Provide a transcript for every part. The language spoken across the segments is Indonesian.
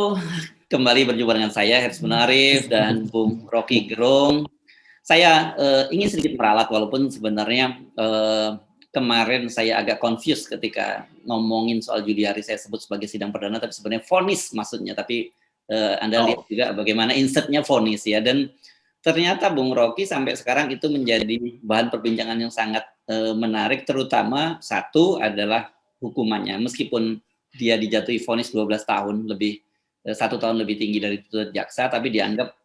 Halo, kembali berjumpa dengan saya Hersman Arif dan Bung Rocky Gerung. Saya ingin sedikit meralat walaupun sebenarnya kemarin saya agak confused ketika ngomongin soal Juliari saya sebut sebagai sidang perdana, tapi sebenarnya vonis maksudnya. Tapi Anda lihat juga bagaimana insertnya vonis ya, dan ternyata Bung Rocky sampai sekarang itu menjadi bahan perbincangan yang sangat menarik, terutama satu adalah hukumannya. Meskipun dia dijatuhi vonis 12 tahun lebih, 1 tahun lebih tinggi dari tuntutan jaksa, tapi dianggap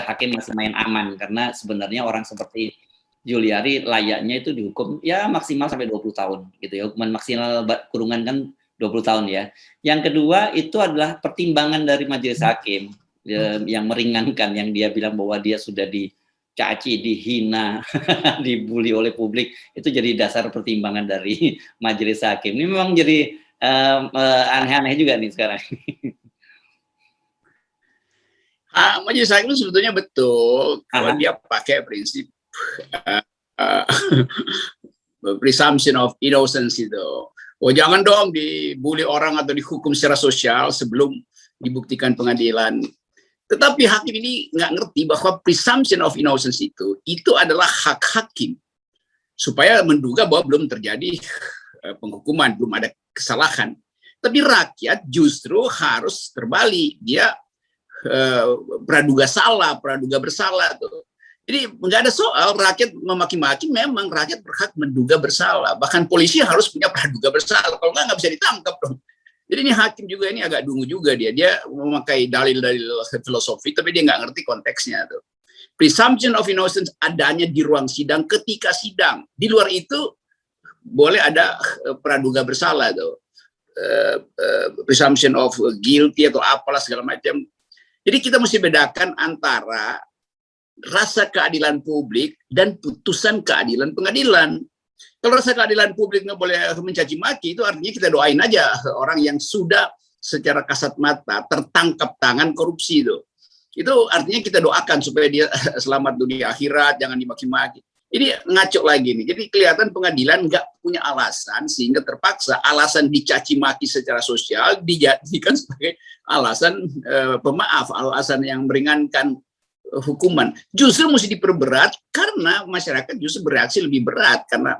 hakim masih main aman karena sebenarnya orang seperti Juliari layaknya itu dihukum ya maksimal sampai 20 tahun gitu ya. Hukuman maksimal kurungan kan 20 tahun ya. Yang kedua itu adalah pertimbangan dari majelis hakim yang meringankan, yang dia bilang bahwa dia sudah dicaci, dihina, dibully oleh publik, itu jadi dasar pertimbangan dari majelis hakim. Ini memang jadi aneh-aneh juga nih sekarang. Majelis hakim sebetulnya betul kalau dia pakai prinsip presumption of innocence itu. Oh jangan dong dibully orang atau dihukum secara sosial sebelum dibuktikan pengadilan. Tetapi hakim ini nggak ngerti bahwa presumption of innocence itu adalah hak hakim supaya menduga bahwa belum terjadi penghukuman, belum ada kesalahan. Tapi rakyat justru harus terbalik, dia praduga salah, praduga bersalah tuh. Jadi nggak ada soal rakyat memaki-maki, memang rakyat berhak menduga bersalah. Bahkan polisi harus punya praduga bersalah, kalau nggak bisa ditangkap dong. Jadi ini hakim juga ini agak dungu juga dia memakai dalil-dalil filosofi, tapi dia nggak ngerti konteksnya tuh. Presumption of innocence adanya di ruang sidang ketika sidang. Di luar itu boleh ada praduga bersalah tuh. Presumption of guilty atau apalah segala macam. Jadi kita mesti bedakan antara rasa keadilan publik dan putusan keadilan pengadilan. Kalau rasa keadilan publik nggak boleh mencaci maki, itu artinya kita doain aja orang yang sudah secara kasat mata tertangkap tangan korupsi itu. Itu artinya kita doakan supaya dia selamat dunia akhirat, jangan dimaki-maki. Ini ngaco lagi nih. Jadi kelihatan pengadilan nggak punya alasan sehingga terpaksa alasan dicaci maki secara sosial dijadikan sebagai alasan pemaaf, alasan yang meringankan hukuman. Justru mesti diperberat karena masyarakat justru bereaksi lebih berat karena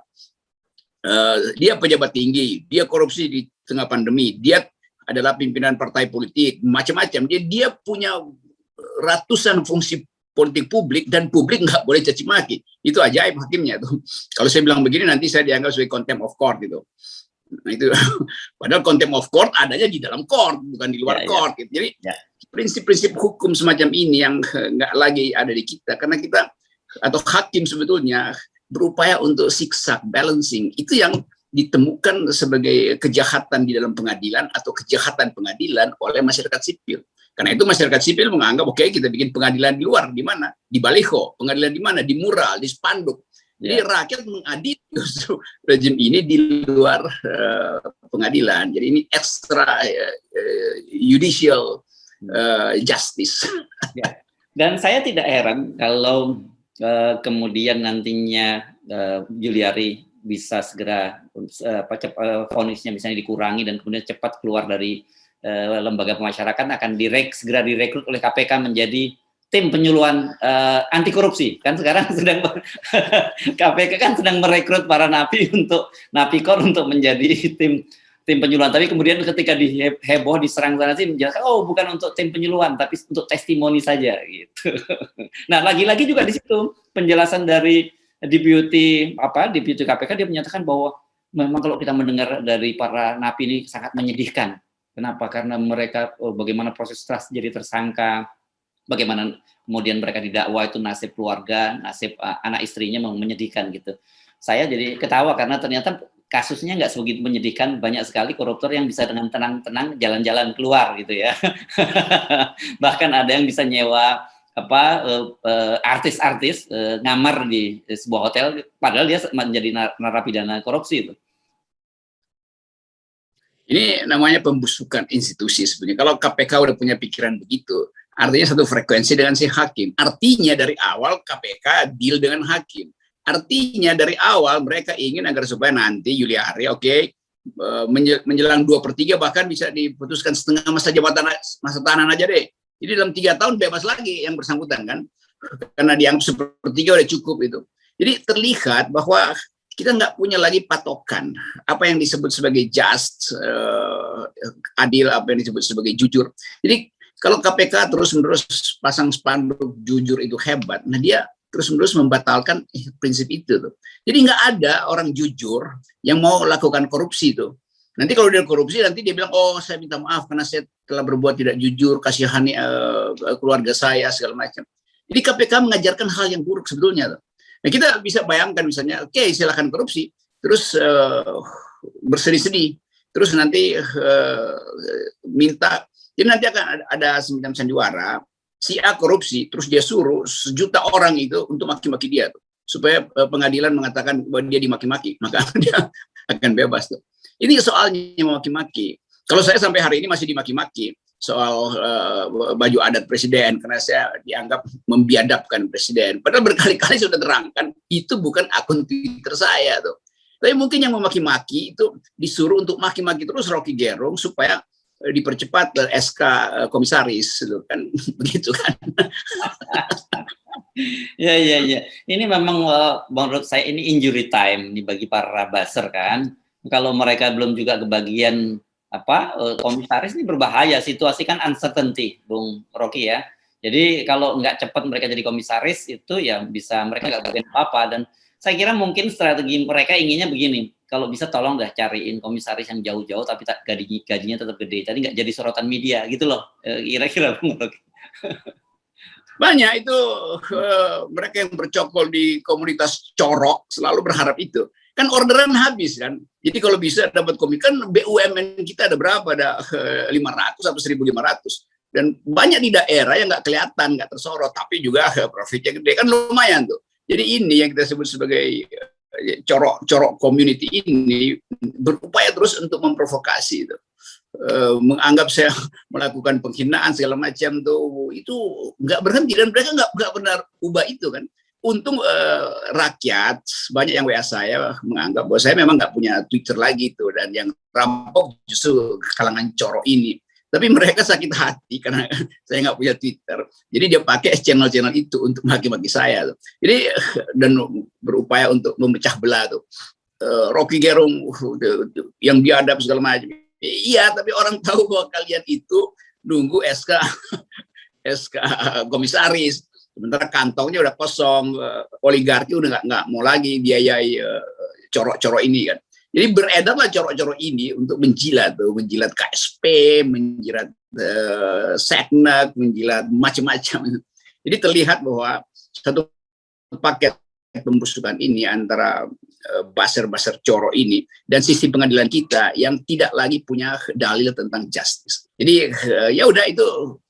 dia pejabat tinggi, dia korupsi di tengah pandemi, dia adalah pimpinan partai politik, macam-macam. Dia punya ratusan fungsi politik publik dan publik nggak boleh caci maki. Itu ajaib hakimnya tuh. Kalau saya bilang begini nanti saya dianggap sebagai contempt of court gitu. Nah itu padahal contempt of court adanya di dalam court bukan di luar court. Gitu. Jadi prinsip-prinsip hukum semacam ini yang nggak lagi ada di kita karena kita atau hakim sebetulnya berupaya untuk siksa balancing itu yang ditemukan sebagai kejahatan di dalam pengadilan atau kejahatan pengadilan oleh masyarakat sipil. Karena itu masyarakat sipil menganggap oke, kita bikin pengadilan di luar, di mana? Di baliho. Pengadilan di mana? Di mural, di spanduk. Jadi rakyat mengadili justru rejim ini di luar pengadilan. Jadi ini extra judicial justice. Dan saya tidak heran kalau kemudian nantinya Juliari bisa segera vonisnya misalnya dikurangi dan kemudian cepat keluar dari lembaga pemasyarakatan, akan segera direkrut oleh KPK menjadi tim penyuluhan anti korupsi. Kan sekarang sedang KPK kan sedang merekrut para napikor untuk menjadi tim penyuluhan. Tapi kemudian ketika heboh diserang sana sih menjelaskan bukan untuk tim penyuluhan tapi untuk testimoni saja gitu. Nah, lagi-lagi juga di situ penjelasan dari Deputi KPK, dia menyatakan bahwa memang kalau kita mendengar dari para napi ini sangat menyedihkan. Kenapa? Karena mereka bagaimana proses setelah jadi tersangka, bagaimana kemudian mereka didakwa, itu nasib keluarga, nasib anak istrinya menyedihkan gitu. Saya jadi ketawa karena ternyata kasusnya nggak sebegitu menyedihkan, banyak sekali koruptor yang bisa dengan tenang-tenang jalan-jalan keluar gitu ya. Bahkan ada yang bisa nyewa artis-artis ngamar di sebuah hotel padahal dia menjadi narapidana korupsi itu. Ini namanya pembusukan institusi sebenarnya. Kalau KPK udah punya pikiran begitu, artinya satu frekuensi dengan si hakim. Artinya dari awal KPK deal dengan hakim. Artinya dari awal mereka ingin agar supaya nanti Juliari menjelang 2/3 bahkan bisa diputuskan setengah masa tahanan aja deh. Jadi dalam 3 tahun bebas lagi yang bersangkutan kan, karena dianggap 1/3 udah cukup itu. Jadi terlihat bahwa kita nggak punya lagi patokan apa yang disebut sebagai just, adil, apa yang disebut sebagai jujur. Jadi kalau KPK terus-menerus pasang spanduk jujur itu hebat, nah dia terus-menerus membatalkan prinsip itu tuh. Jadi nggak ada orang jujur yang mau lakukan korupsi tuh. Nanti kalau dia korupsi, nanti dia bilang, oh saya minta maaf karena saya telah berbuat tidak jujur, kasihani keluarga saya, segala macam. Jadi KPK mengajarkan hal yang buruk sebetulnya tuh. Nah kita bisa bayangkan misalnya, oke, silakan korupsi, terus bersedih-sedih, terus nanti minta, jadi nanti akan ada semacam sandiwara, si A korupsi, terus dia suruh 1.000.000 orang itu untuk maki-maki dia tuh, supaya pengadilan mengatakan bahwa dia dimaki-maki, maka dia akan bebas tuh. Ini soalnya memaki-maki. Kalau saya sampai hari ini masih dimaki-maki soal baju adat presiden karena saya dianggap membiadabkan presiden. Padahal berkali-kali sudah terangkan itu bukan akun Twitter saya tuh. Tapi mungkin yang memaki-maki itu disuruh untuk maki-maki terus Rocky Gerung supaya dipercepat SK komisaris gitu kan, begitu kan. Ya, ya, ya. Ini memang menurut saya ini injury time nih bagi para buzzer kan. Kalau mereka belum juga kebagian komisaris, ini berbahaya. Situasi kan uncertainty, Bung Rocky ya. Jadi kalau nggak cepat mereka jadi komisaris itu ya bisa mereka nggak bagian apa-apa. Dan saya kira mungkin strategi mereka inginnya begini, kalau bisa tolong dah cariin komisaris yang jauh-jauh tapi gajinya tetap gede. Jadi nggak jadi sorotan media gitu loh. Kira-kira Bung Rocky. Banyak itu mereka yang bercokol di komunitas corok selalu berharap itu. Kan orderan habis kan. Jadi kalau bisa dapat komik, kan BUMN kita ada berapa? Ada 500 atau 1.500. Dan banyak di daerah yang nggak kelihatan, nggak tersorot, tapi juga profitnya gede. Kan lumayan tuh. Jadi ini yang kita sebut sebagai corok community ini berupaya terus untuk memprovokasi itu. Menganggap saya melakukan penghinaan segala macam tuh, itu nggak berhenti dan mereka nggak benar ubah itu kan. Untung rakyat banyak yang WA saya menganggap bahwa saya memang nggak punya Twitter lagi tuh, dan yang rampok justru kalangan corok ini. Tapi mereka sakit hati karena saya nggak punya Twitter, jadi dia pakai channel-channel itu untuk maki-maki saya tuh. Jadi dan berupaya untuk memecah belah tuh. Rocky Gerung yang biadab segala macam. Iya, tapi orang tahu bahwa kalian itu nunggu SK komisaris, sementara kantongnya udah kosong, oligarki udah nggak mau lagi biayai corok-corok ini kan. Jadi beredarlah corok-corok ini untuk menjilat KSP, menjilat Seknek, menjilat macam-macam. Jadi terlihat bahwa satu paket pembusukan ini antara buzzer-buzzer corok ini dan sistem pengadilan kita yang tidak lagi punya dalil tentang justice. Jadi ya udah,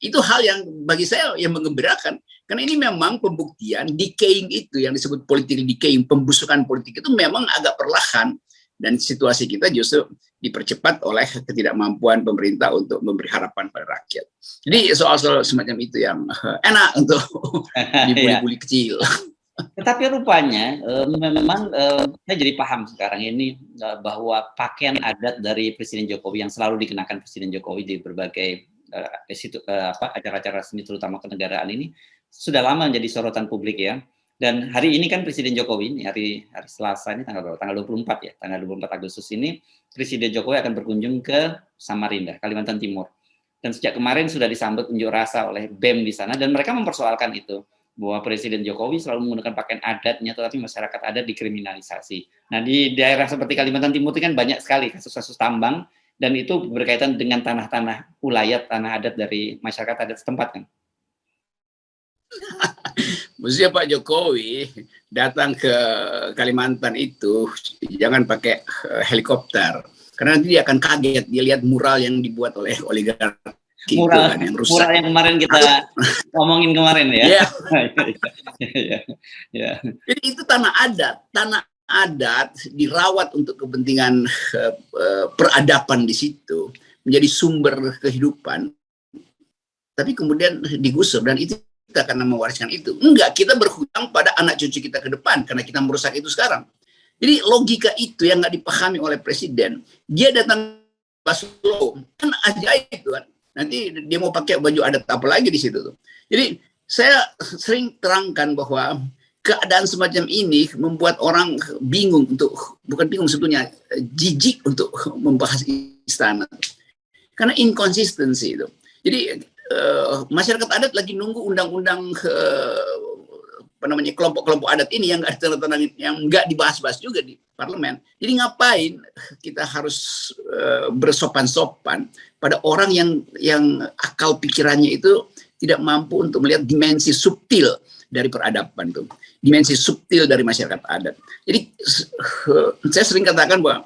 itu hal yang bagi saya yang menggembirakan, karena ini memang pembuktian decaying itu yang disebut politik decaying, pembusukan politik itu memang agak perlahan, dan situasi kita justru dipercepat oleh ketidakmampuan pemerintah untuk memberi harapan pada rakyat. Jadi soal-soal semacam itu yang enak untuk dibuli-buli kecil. Tetapi rupanya memang saya jadi paham sekarang ini bahwa pakaian adat dari Presiden Jokowi yang selalu dikenakan Presiden Jokowi di berbagai acara-acara resmi terutama kenegaraan ini sudah lama menjadi sorotan publik ya. Dan hari ini kan Presiden Jokowi ini hari Selasa ini tanggal 24 ya, tanggal 24 Agustus ini Presiden Jokowi akan berkunjung ke Samarinda, Kalimantan Timur. Dan sejak kemarin sudah disambut unjuk rasa oleh BEM di sana, dan mereka mempersoalkan itu, bahwa Presiden Jokowi selalu menggunakan pakaian adatnya, tetapi masyarakat adat dikriminalisasi. Nah, di daerah seperti Kalimantan Timur itu kan banyak sekali kasus-kasus tambang, dan itu berkaitan dengan tanah-tanah ulayat, tanah adat dari masyarakat adat setempat kan. Maksudnya Pak Jokowi datang ke Kalimantan itu jangan pakai helikopter, karena nanti dia akan kaget, dia lihat mural yang dibuat oleh oligarki mural kan, yang rusak. Mural yang kemarin kita ngomongin kemarin ya. Yeah. Jadi itu tanah adat dirawat untuk kepentingan peradaban di situ, menjadi sumber kehidupan. Tapi kemudian digusur, dan itu kita akan mewariskan itu. Enggak, kita berhutang pada anak cucu kita ke depan karena kita merusak itu sekarang. Jadi logika itu yang nggak dipahami oleh presiden. Dia datang Baslo, kan ajaib tuh kan. Nanti dia mau pakai baju adat apa lagi di situ tuh. Jadi saya sering terangkan bahwa keadaan semacam ini membuat orang bingung untuk, bukan bingung sebetulnya, jijik untuk membahas istana. Karena inkonsistensi itu. Jadi masyarakat adat lagi nunggu undang-undang kelompok-kelompok adat ini yang nggak dibahas-bahas juga di parlemen. Jadi ngapain kita harus bersopan-sopan pada orang yang akal pikirannya itu tidak mampu untuk melihat dimensi subtil dari peradaban itu, dimensi subtil dari masyarakat adat. Jadi saya sering katakan bahwa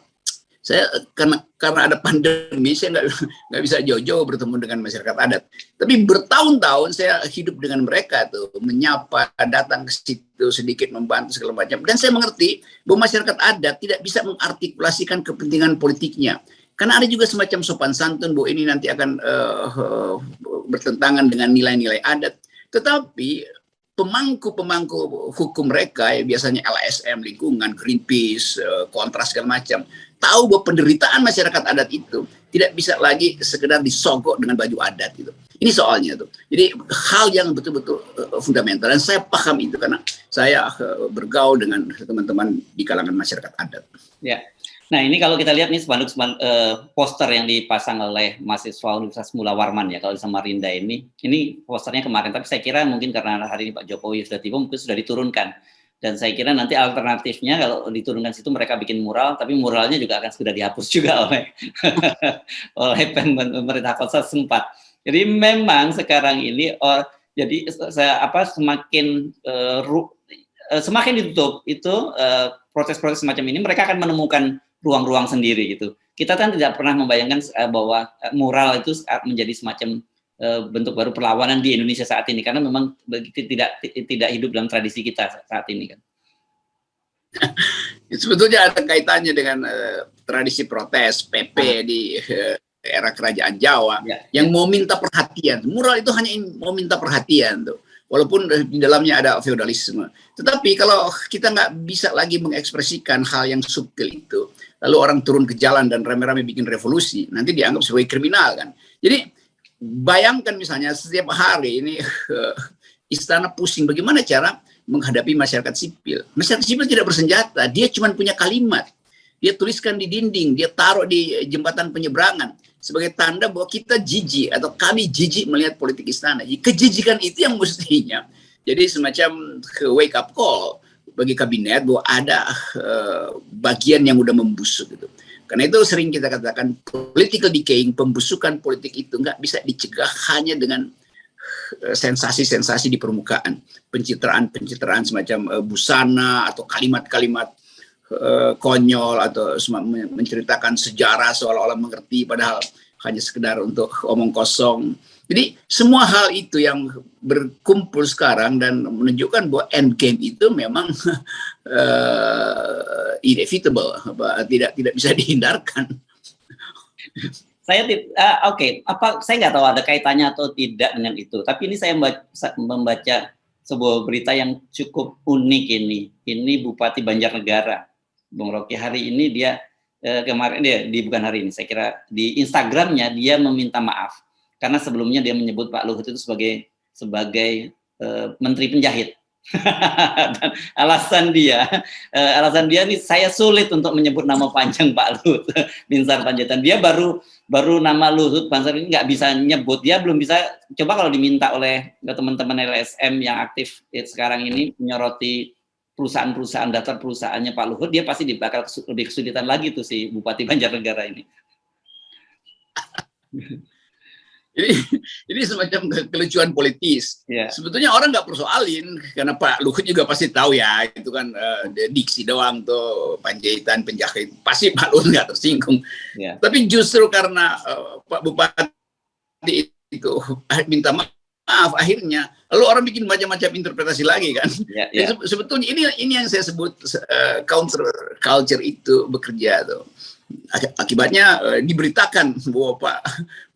saya karena ada pandemi, saya nggak bisa jauh-jauh bertemu dengan masyarakat adat. Tapi bertahun-tahun saya hidup dengan mereka tuh, menyapa, datang ke situ sedikit, membantu segala macam. Dan saya mengerti bahwa masyarakat adat tidak bisa mengartikulasikan kepentingan politiknya. Karena ada juga semacam sopan santun bahwa ini nanti akan bertentangan dengan nilai-nilai adat. Tetapi pemangku hukum mereka, ya biasanya LSM, lingkungan, Greenpeace, Kontras segala macam, tahu bahwa penderitaan masyarakat adat itu tidak bisa lagi sekedar disogok dengan baju adat gitu. Ini soalnya tuh. Jadi hal yang betul-betul fundamental, dan saya paham itu karena saya bergaul dengan teman-teman di kalangan masyarakat adat. Ya. Nah, ini kalau kita lihat nih spanduk poster yang dipasang oleh mahasiswa Universitas Mula Warman ya, kalau di Samarinda ini posternya kemarin, tapi saya kira mungkin karena hari ini Pak Jokowi sudah tiba, mungkin sudah diturunkan. Dan saya kira nanti alternatifnya kalau diturunkan situ mereka bikin mural, tapi muralnya juga akan sudah dihapus juga oleh oleh pemerintah kota setempat. Jadi memang sekarang ini jadi semakin ditutup itu proses-proses semacam ini, mereka akan menemukan ruang-ruang sendiri gitu. Kita kan tidak pernah membayangkan bahwa mural itu menjadi semacam bentuk baru perlawanan di Indonesia saat ini, karena memang tidak hidup dalam tradisi kita saat ini kan. Sebetulnya ada kaitannya dengan tradisi protes PP di era kerajaan Jawa yang mau minta perhatian. Mural itu hanya mau minta perhatian tuh. Walaupun di dalamnya ada feodalisme. Tetapi kalau kita nggak bisa lagi mengekspresikan hal yang subtil itu, lalu orang turun ke jalan dan rame-rame bikin revolusi, nanti dianggap sebagai kriminal kan. Jadi bayangkan misalnya setiap hari ini istana pusing bagaimana cara menghadapi masyarakat sipil. Masyarakat sipil tidak bersenjata, dia cuma punya kalimat. Dia tuliskan di dinding, dia taruh di jembatan penyeberangan sebagai tanda bahwa kita jijik atau kami jijik melihat politik istana. Kejijikan itu yang mestinya jadi semacam wake up call bagi kabinet bahwa ada bagian yang udah membusuk gitu. Karena itu sering kita katakan political decaying, pembusukan politik itu nggak bisa dicegah hanya dengan sensasi-sensasi di permukaan, pencitraan semacam busana atau kalimat-kalimat konyol atau menceritakan sejarah seolah-olah mengerti padahal hanya sekedar untuk omong kosong. Jadi semua hal itu yang berkumpul sekarang dan menunjukkan bahwa end game itu memang inevitable, tidak bisa dihindarkan. Saya saya nggak tahu ada kaitannya atau tidak dengan itu. Tapi ini saya membaca sebuah berita yang cukup unik ini. Ini Bupati Banjarnegara, Bung Rocky, hari ini dia kemarin bukan hari ini, saya kira di Instagramnya dia meminta maaf karena sebelumnya dia menyebut Pak Luhut itu sebagai menteri penjahit. Dan alasan dia nih, saya sulit untuk menyebut nama panjang Pak Luhut Binsar Panjaitan. Dia baru nama Luhut Binsar ini nggak bisa nyebut, dia belum bisa. Coba kalau diminta oleh teman-teman LSM yang aktif sekarang ini menyoroti perusahaan-perusahaan, daftar perusahaannya Pak Luhut, dia pasti bakal lebih kesulitan lagi tuh si Bupati Banjarnegara ini. Jadi semacam kelucuan politis. Sebetulnya orang nggak persoalin karena Pak Luhut juga pasti tahu ya itu kan diksi doang tuh, Panjaitan, penjahit, pasti Pak Luhut nggak tersinggung. Tapi justru karena Pak Bupati itu minta maaf akhirnya, lalu orang bikin macam-macam interpretasi lagi kan. Sebetulnya ini yang saya sebut counter culture itu bekerja tuh. Akibatnya diberitakan bahwa Pak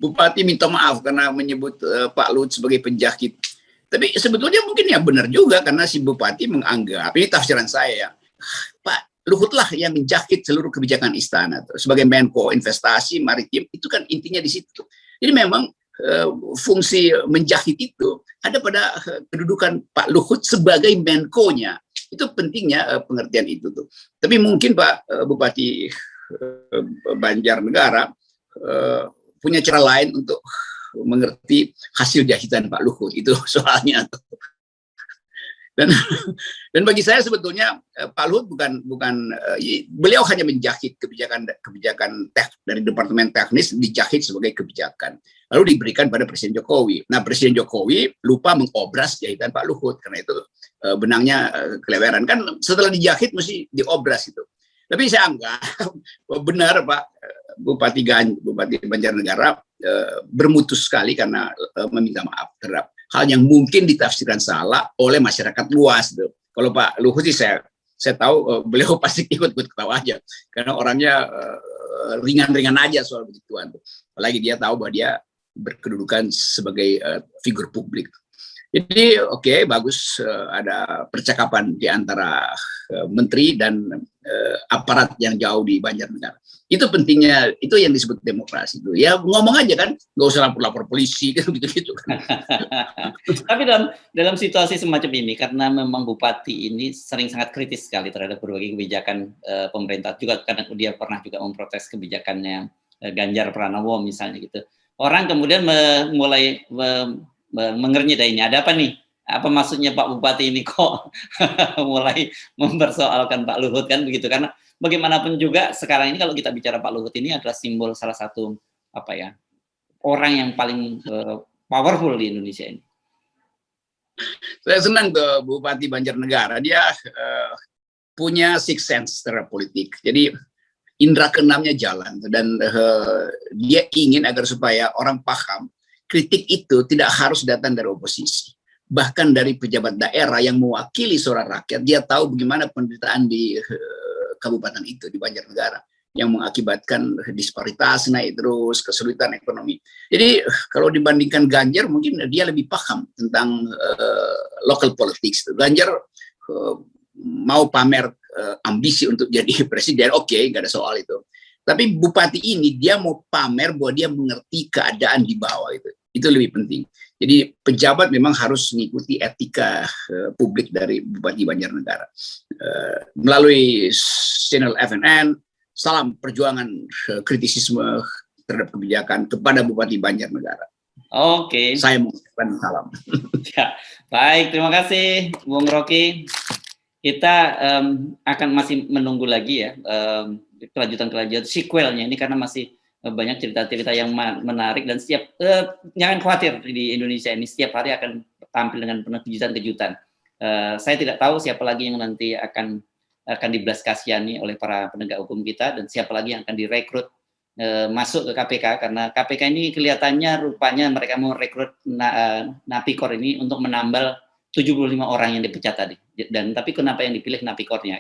Bupati minta maaf karena menyebut Pak Luhut sebagai penjahit. Tapi sebetulnya mungkin ya benar juga karena si Bupati menganggap, ini tafsiran saya ya, Pak Luhutlah yang menjahit seluruh kebijakan istana tuh. Sebagai Menko Investasi Maritim itu kan intinya di situ. Jadi memang fungsi menjahit itu ada pada kedudukan Pak Luhut sebagai Menko-nya. Itu pentingnya pengertian itu tuh. Tapi mungkin Pak Bupati Banjarnegara punya cara lain untuk mengerti hasil jahitan Pak Luhut, itu soalnya tuh. Dan bagi saya sebetulnya Pak Luhut bukan beliau hanya menjahit kebijakan dari Departemen Teknis, dijahit sebagai kebijakan lalu diberikan pada Presiden Jokowi. Nah, Presiden Jokowi lupa mengobras jahitan Pak Luhut karena itu benangnya keleweran kan, setelah dijahit mesti diobras itu. Tapi saya anggap benar Pak Bupati Banjarnegara bermutu sekali karena meminta maaf terhadap hal yang mungkin ditafsirkan salah oleh masyarakat luas. Tuh. Kalau Pak Luhut sih saya tahu beliau pasti ikut ketawa aja karena orangnya ringan-ringan aja soal begituan. Apalagi dia tahu bahwa dia berkedudukan sebagai figur publik. Jadi oke, bagus ada percakapan di antara menteri dan aparat yang jauh di Banjarnegara. Itu pentingnya, itu yang disebut demokrasi itu. Ya ngomong aja kan, nggak usah lapor polisi kan gitu kan. Tapi dalam situasi semacam ini, karena memang bupati ini sering sangat kritis sekali terhadap berbagai kebijakan pemerintah, juga karena dia pernah juga memprotes kebijakannya Ganjar Pranowo misalnya gitu. Orang kemudian mulai mengernyitainya, ada apa nih? Apa maksudnya Pak Bupati ini kok mulai mempersoalkan Pak Luhut kan begitu, karena bagaimanapun juga sekarang ini kalau kita bicara Pak Luhut ini adalah simbol salah satu orang yang paling powerful di Indonesia ini. Saya senang tuh Bupati Banjarnegara, dia punya sixth sense terhadap politik. Jadi indera keenamnya jalan dan dia ingin agar supaya orang paham kritik itu tidak harus datang dari oposisi. Bahkan dari pejabat daerah yang mewakili suara rakyat, dia tahu bagaimana penderitaan di kabupaten itu, di Banjarnegara, yang mengakibatkan disparitas naik terus, kesulitan ekonomi. Jadi kalau dibandingkan Ganjar, mungkin dia lebih paham tentang local politics. Ganjar mau pamer ambisi untuk jadi presiden, oke, nggak ada soal itu. Tapi Bupati ini dia mau pamer bahwa dia mengerti keadaan di bawah itu. Itu lebih penting. Jadi pejabat memang harus mengikuti etika publik dari Bupati Banjarnegara. Melalui channel FNN, salam perjuangan kritisisme terhadap kebijakan kepada Bupati Banjarnegara. Oke. Saya mengucapkan salam. Ya, baik, terima kasih Bung Rocky. Kita akan masih menunggu lagi ya kelanjutan sequelnya ini, karena masih banyak cerita-cerita yang menarik, dan jangan khawatir, di Indonesia ini setiap hari akan tampil dengan penuh kejutan-kejutan. Saya tidak tahu siapa lagi yang nanti akan dibelas kasihani oleh para penegak hukum kita, dan siapa lagi yang akan direkrut masuk ke KPK, karena KPK ini kelihatannya rupanya mereka mau rekrut Napikor ini untuk menambal 75 orang yang dipecat tadi. Dan tapi kenapa yang dipilih Napikornya?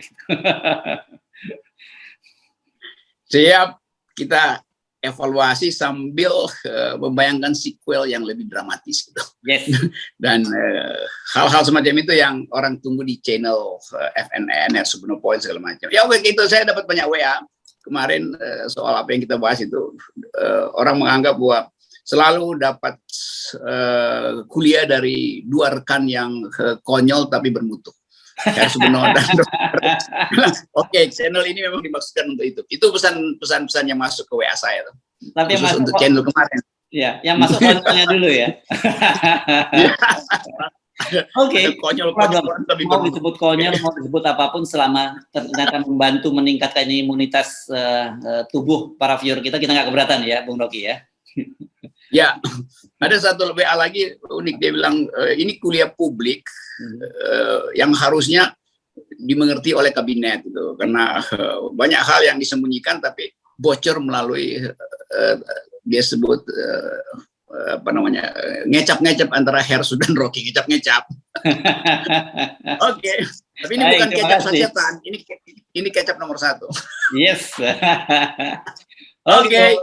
Siap, kita evaluasi sambil membayangkan sequel yang lebih dramatis gitu. Yes. Dan hal-hal semacam itu yang orang tunggu di channel FNN, Subono Point segala macam. Ya begitu, saya dapat banyak WA kemarin soal apa yang kita bahas itu. Orang menganggap bahwa selalu dapat kuliah dari dua rekan yang konyol tapi bermutu. Subono dan Oke, channel ini memang dimaksudkan untuk itu. Itu pesan-pesan yang masuk ke WA saya tuh. Tapi khusus untuk channel kemarin. Ya, yang masuk konyolnya dulu ya. Oke, mau disebut konyol, mau disebut apapun, selama ternyata membantu meningkatkan imunitas tubuh para viewer kita nggak keberatan ya, Bung Rocky ya. Ya, ada satu WA lagi unik, dia bilang ini kuliah publik yang harusnya dimengerti oleh kabinet gitu, karena banyak hal yang disembunyikan tapi bocor melalui dia sebut ngecap-ngecap antara Hersu dan Rocky, ngecap-ngecap. Oke, tapi ini bukan kecap sasetan, ini kecap nomor 1. Yes. Oke.